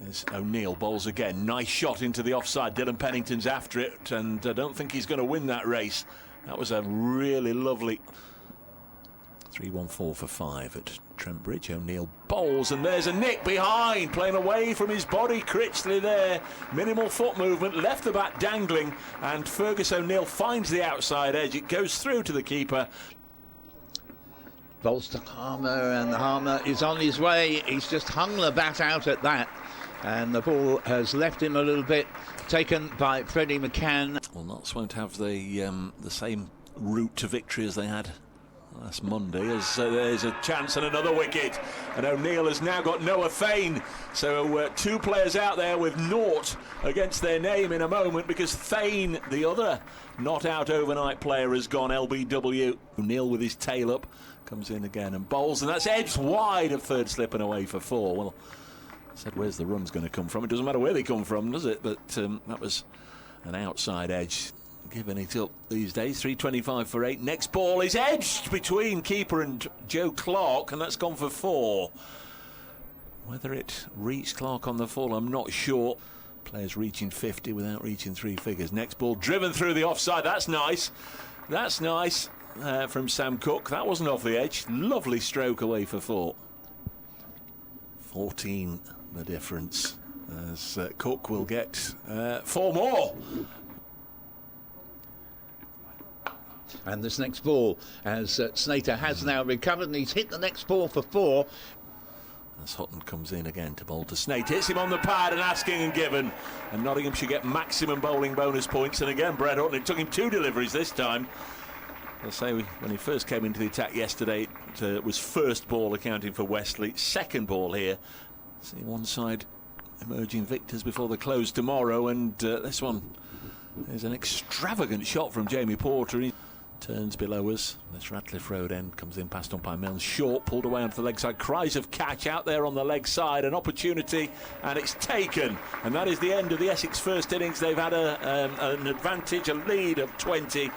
There's O'Neill, bowls again. Nice shot into the offside. Dylan Pennington's after it, and I don't think he's going to win that race. That was a really lovely 3-1-4 for 5 at Trent Bridge. O'Neill bowls, and there's a nick behind, playing away from his body. Critchley there, minimal foot movement, left the bat dangling, and Fergus O'Neill finds the outside edge. It goes through to the keeper. Bowls to Harmer, and Harmer is on his way. He's just hung the bat out at that, and the ball has left him a little bit, taken by Freddie McCann. Well, Notts won't have the same route to victory as they had last Monday, as there's a chance and another wicket, and O'Neill has now got Noah Thane, so 2 players out there with naught against their name in a moment, because Thane, the other not out overnight player, has gone LBW. O'Neill with his tail up comes in again and bowls, and that's edged wide of third slip and away for 4. Well, I said, where's the runs going to come from? It doesn't matter where they come from, does it? But that was an outside edge. Giving it up these days. 325 for 8. Next ball is edged between keeper and Joe Clark, and that's gone for 4. Whether it reached Clark on the full, I'm not sure. Players reaching 50 without reaching 3 figures. Next ball driven through the offside. That's nice. That's nice from Sam Cook. That wasn't off the edge. Lovely stroke away for 4. 14 the difference, as Cook will get 4 more. And this next ball, as Slater has now recovered, and he's hit the next ball for 4. As Hutton comes in again to bowl to Slater, hits him on the pad, and asking and given, and Nottinghamshire get maximum bowling bonus points. And again, Brett Hutton, it took him 2 deliveries this time. I'll say when he first came into the attack yesterday, it was first ball accounting for Wesley, second ball here. See one side emerging victors before the close tomorrow, and this one is an extravagant shot from Jamie Porter. He turns below us. This Radcliffe Road end comes in past umpire Milnes. Short, pulled away onto the leg side. Cries of catch out there on the leg side. An opportunity, and it's taken. And that is the end of the Essex first innings. They've had an advantage, a lead of 20.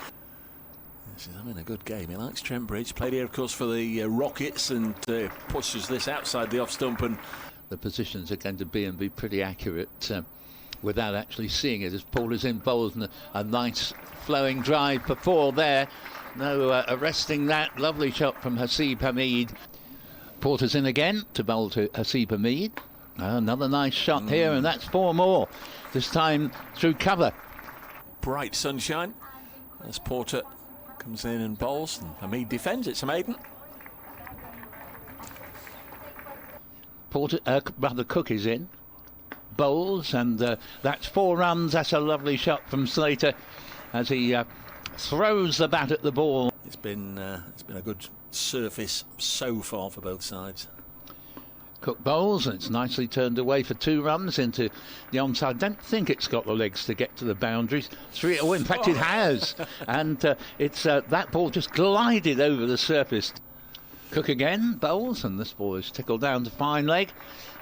This is having a good game. He likes Trent Bridge. Played here, of course, for the Rockets, and pushes this outside the off stump. And the positions are going to be pretty accurate without actually seeing it, as Porter's in bowls, and a nice flowing drive for 4 there. No arresting that. Lovely shot from Haseeb Hameed. Porter's in again to bowl to Haseeb Hameed. Another nice shot here, and that's 4 more. This time through cover. Bright sunshine as Porter comes in and bowls, and Hameed defends. It's a maiden. Porter, Cook is in, bowls, and that's 4 runs. That's a lovely shot from Slater as he throws the bat at the ball. It's been a good surface so far for both sides. Cook bowls, and it's nicely turned away for 2 runs into the onside. I don't think it's got the legs to get to the boundaries. 3, oh, in fact it has, and it's that ball just glided over the surface. Cook again bowls, and this ball is tickled down to fine leg,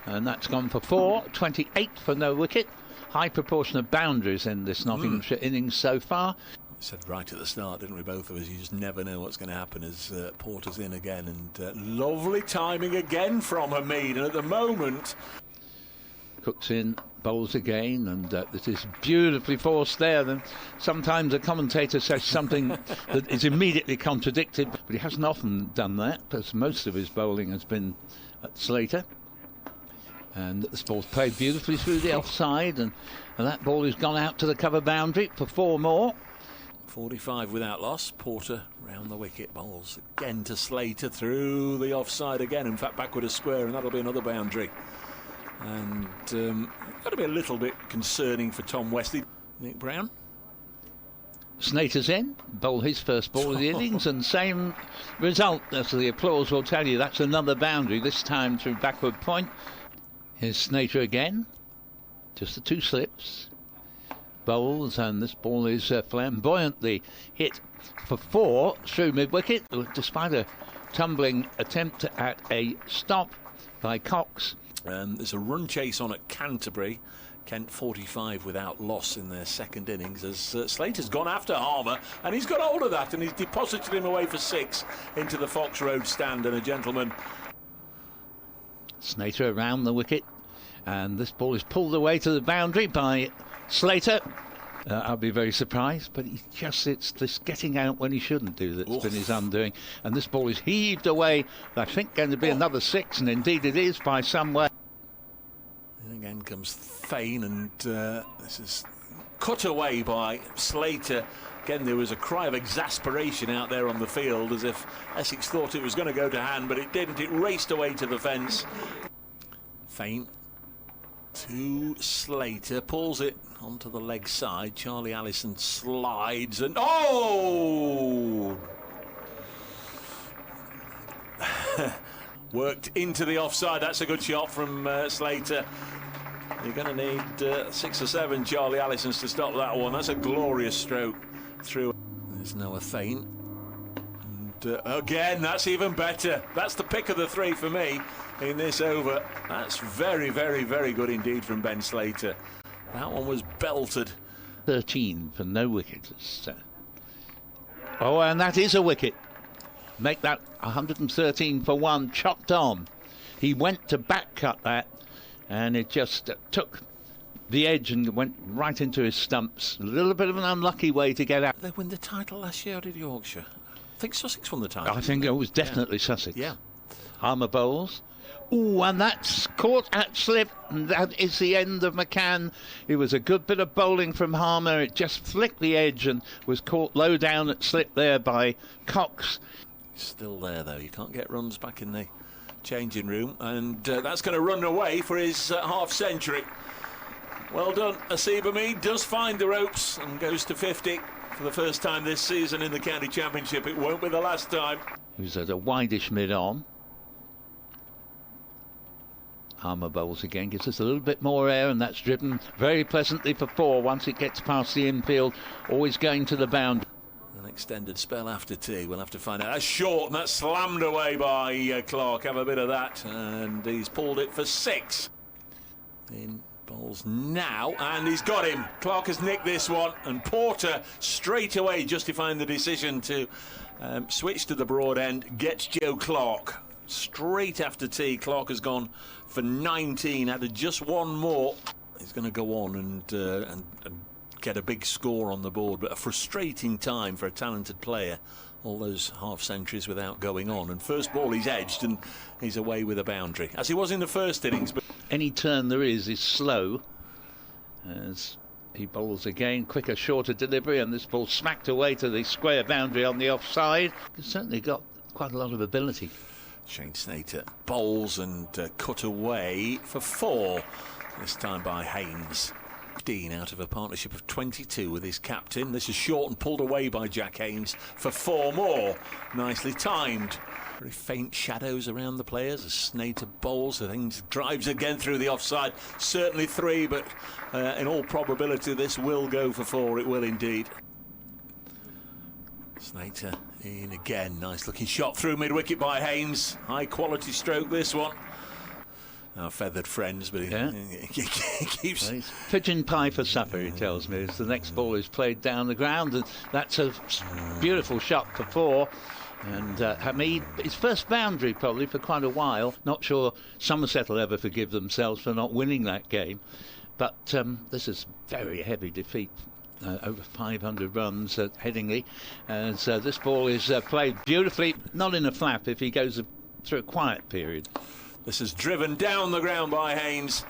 and that's gone for 4. 28 for no wicket. High proportion of boundaries in this Nottinghamshire innings so far. We said right at the start, didn't we, both of us, you just never know what's going to happen as Porter's in again, and lovely timing again from Hameed, and at the moment Cook's in, bowls again, and this is beautifully forced there. Then sometimes a commentator says something that is immediately contradicted, but he hasn't often done that, because most of his bowling has been at Slater. And this ball's played beautifully through the offside, and that ball has gone out to the cover boundary for 4 more. 45 without loss. Porter round the wicket, bowls again to Slater through the offside again, in fact backward a square, and that'll be another boundary. And got to be a little bit concerning for Tom Wesley. Nick Brown. Slater's in, bowl his first ball of the innings, and same result, as the applause will tell you. That's another boundary, this time through backward point. Here's Slater again, just the 2 slips. Bowls, and this ball is flamboyantly hit for 4 through mid-wicket, despite a tumbling attempt at a stop by Cox. There's a run chase on at Canterbury. Kent 45 without loss in their second innings, as Slater's gone after Harmer, and he's got hold of that, and he's deposited him away for 6 into the Fox Road stand, and a gentleman. Slater around the wicket, And this ball is pulled away to the boundary by Slater. I'll be very surprised, but it's this getting out when he shouldn't do that's been his undoing. And this ball is heaved away, I think going to be another 6, and indeed it is by some way. And again comes Fane, and this is cut away by Slater. Again, there was a cry of exasperation out there on the field, as if Essex thought it was going to go to hand, but it didn't. It raced away to the fence. Fane to Slater, pulls it onto the leg side. Charlie Allison slides, and oh! Worked into the offside. That's a good shot from Slater. You're going to need 6 or 7 Charlie Allisons to stop that one. That's a glorious stroke through. There's Noah Fane. And again, that's even better. That's the pick of the 3 for me in this over. That's very, very, very good indeed from Ben Slater. That one was belted. 13 for no wickets. Oh, and that is a wicket. Make that 113 for 1, chopped on. He went to back cut that, and it just took the edge and went right into his stumps. A little bit of an unlucky way to get out. Did they win the title last year, or did Yorkshire? I think Sussex won the title. I think it was definitely Sussex. Yeah. Harmer bowls. Oh, and that's caught at slip. And that is the end of McCann. It was a good bit of bowling from Harmer. It just flicked the edge and was caught low down at slip there by Cox. Still there, though. You can't get runs back in the changing room. And that's going to run away for his half-century. Well done. Haseeb does find the ropes and goes to 50 for the first time this season in the County Championship. It won't be the last time. He was at a wideish mid-on. Harmer bowls again, gives us a little bit more air, and that's driven very pleasantly for 4 once it gets past the infield, always going to the boundary. An extended spell after tea, we'll have to find out. That's short, and that's slammed away by Clark. Have a bit of that, and he's pulled it for 6. In bowls now, and he's got him. Clark has nicked this one, and Porter straight away justifying the decision to switch to the broad end, gets Joe Clark. Straight after tea, Clark has gone for 19, added just one more. He's going to go on and get a big score on the board, but a frustrating time for a talented player. All those half-centuries without going on. And first ball, he's edged, and he's away with a boundary, as he was in the first innings. But any turn there is slow, as he bowls again. Quicker, shorter delivery, and this ball smacked away to the square boundary on the offside. He's certainly got quite a lot of ability. Shane Slater bowls and cut away for 4, this time by Haynes. 15 out of a partnership of 22 with his captain. This is short and pulled away by Jack Haynes for 4 more. Nicely timed. Very faint shadows around the players as Slater bowls. I think drives again through the offside. Certainly 3, but in all probability this will go for 4. It will indeed. Slater in again. Nice looking shot through mid-wicket by Haynes. High quality stroke this one. Our feathered friends, but he keeps... Well, pigeon pie for supper, he tells me, as the next ball is played down the ground, and that's a beautiful shot for 4. And Hameed, his first boundary probably for quite a while. Not sure Somerset will ever forgive themselves for not winning that game, but this is very heavy defeat. Over 500 runs at Headingley, as this ball is played beautifully, not in a flap if he goes through a quiet period. This is driven down the ground by Haynes.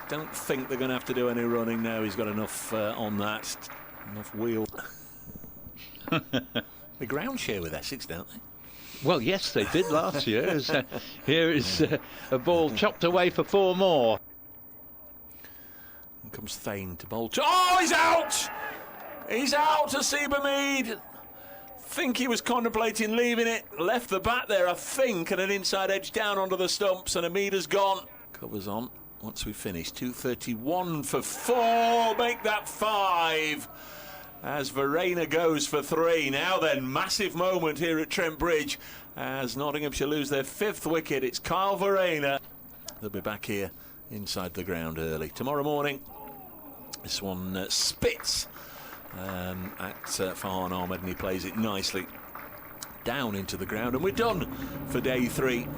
Don't think they're going to have to do any running now. He's got enough on that. Enough wheel. The ground share with Essex, don't they? Well, yes, they did last year. Here is a ball chopped away for 4 more. Here comes Fane to bowl. Oh, he's out! He's out, Haseeb. Think he was contemplating leaving it. Left the bat there, I think, and an inside edge down onto the stumps, and Hameed has gone. Covers on once we finish. 231 for 4. Make that 5. As Verena goes for 3. Now then, massive moment here at Trent Bridge as Nottinghamshire lose their 5th wicket. It's Kyle Verena. They'll be back here inside the ground early. Tomorrow morning, this one spits at Farhan Ahmed, and he plays it nicely down into the ground, and we're done for day 3.